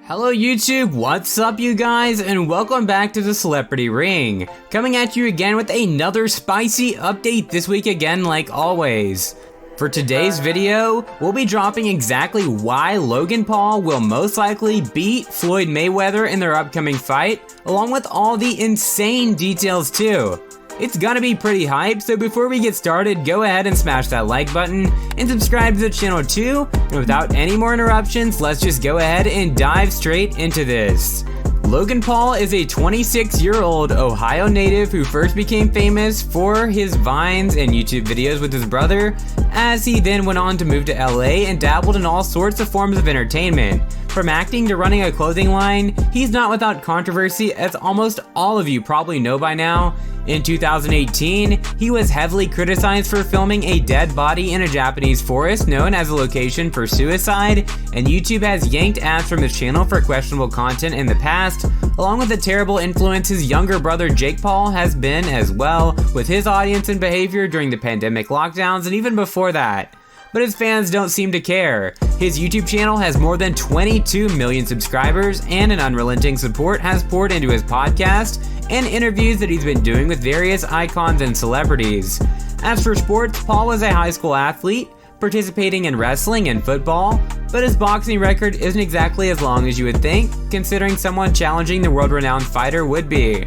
Hello YouTube, what's up you guys, and welcome back to the Celebrity Ring. Coming at you again with another spicy update this week again like always. For today's video, we'll be dropping exactly why Logan Paul will most likely beat Floyd Mayweather in their upcoming fight, along with all the insane details too. It's gonna be pretty hype, so before we get started, go ahead and smash that like button and subscribe to the channel too. And without any more interruptions, let's just go ahead and dive straight into this. Logan Paul is a 26-year-old Ohio native who first became famous for his vines and YouTube videos with his brother, as he then went on to move to LA and dabbled in all sorts of forms of entertainment. From acting to running a clothing line, he's not without controversy, as almost all of you probably know by now. In 2018, he was heavily criticized for filming a dead body in a Japanese forest known as a location for suicide, and YouTube has yanked ads from his channel for questionable content in the past, along with the terrible influence his younger brother Jake Paul has been as well, with his audience and behavior during the pandemic lockdowns and even before that. But his fans don't seem to care. His YouTube channel has more than 22 million subscribers, and an unrelenting support has poured into his podcast and interviews that he's been doing with various icons and celebrities. As for sports, Paul was a high school athlete, participating in wrestling and football, but his boxing record isn't exactly as long as you would think, considering someone challenging the world-renowned fighter would be.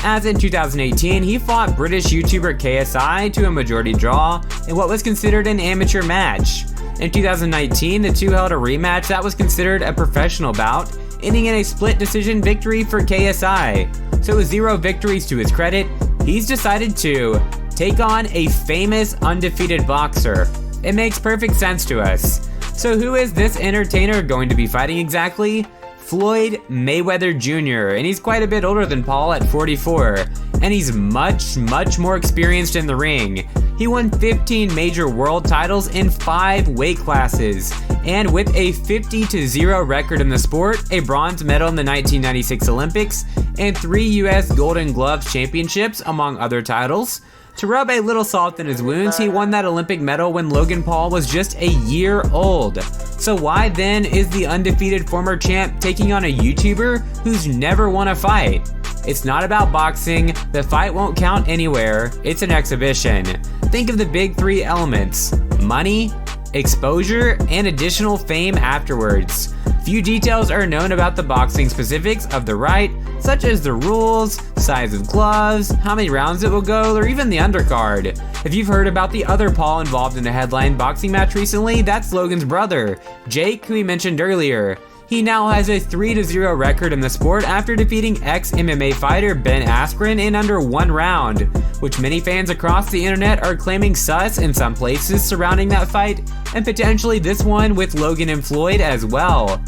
As in 2018, he fought British YouTuber KSI to a majority draw in what was considered an amateur match. In 2019, the two held a rematch that was considered a professional bout, ending in a split decision victory for KSI. So with 0 victories to his credit, he's decided to take on a famous undefeated boxer. It makes perfect sense to us. So who is this entertainer going to be fighting exactly? Floyd Mayweather Jr., and he's quite a bit older than Paul at 44, and he's much more experienced in the ring. He won 15 major world titles in 5 weight classes, and with a 50-0 record in the sport, a bronze medal in the 1996 Olympics, and 3 US Golden Gloves championships, among other titles. To rub a little salt in his wounds, he won that Olympic medal when Logan Paul was just a year old. So why then is the undefeated former champ taking on a YouTuber who's never won a fight? It's not about boxing, the fight won't count anywhere, it's an exhibition. Think of the big 3 elements: money, exposure, and additional fame afterwards. Few details are known about the boxing specifics of the fight, such as the rules, size of gloves, how many rounds it will go, or even the undercard. If you've heard about the other Paul involved in a headline boxing match recently, that's Logan's brother, Jake, who we mentioned earlier. He now has a 3-0 record in the sport after defeating ex-MMA fighter Ben Askren in under 1 round, which many fans across the internet are claiming sus in some places surrounding that fight, and potentially this one with Logan and Floyd as well.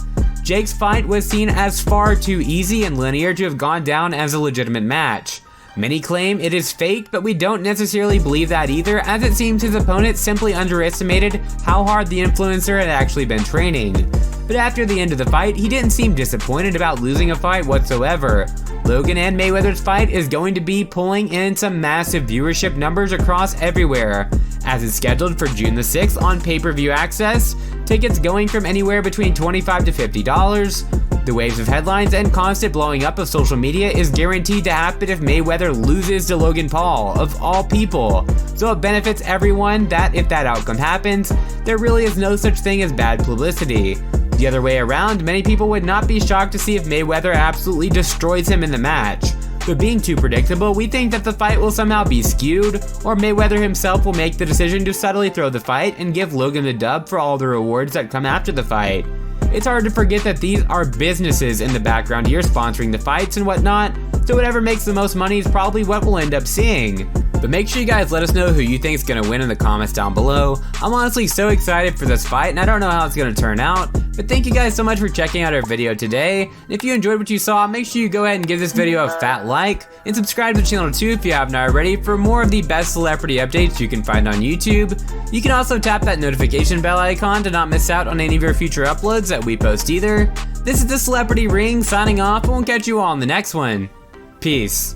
Jake's fight was seen as far too easy and linear to have gone down as a legitimate match. Many claim it is fake, but we don't necessarily believe that either, as it seems his opponent simply underestimated how hard the influencer had actually been training. But after the end of the fight, he didn't seem disappointed about losing a fight whatsoever. Logan and Mayweather's fight is going to be pulling in some massive viewership numbers across everywhere, as it's scheduled for June the 6th on pay-per-view access, tickets going from anywhere between $25 to $50. The waves of headlines and constant blowing up of social media is guaranteed to happen if Mayweather loses to Logan Paul, of all people. So it benefits everyone that if that outcome happens, there really is no such thing as bad publicity. The other way around, many people would not be shocked to see if Mayweather absolutely destroys him in the match. But being too predictable, we think that the fight will somehow be skewed, or Mayweather himself will make the decision to subtly throw the fight and give Logan the dub for all the rewards that come after the fight. It's hard to forget that these are businesses in the background here sponsoring the fights and whatnot, so whatever makes the most money is probably what we'll end up seeing. But make sure you guys let us know who you think is going to win in the comments down below. I'm honestly so excited for this fight, and I don't know how it's going to turn out. But thank you guys so much for checking out our video today. And if you enjoyed what you saw, make sure you go ahead and give this video a fat like, and subscribe to the channel too if you haven't already for more of the best celebrity updates you can find on YouTube. You can also tap that notification bell icon to not miss out on any of your future uploads that we post either. This is the Celebrity Ring signing off, and we'll catch you all in the next one. Peace.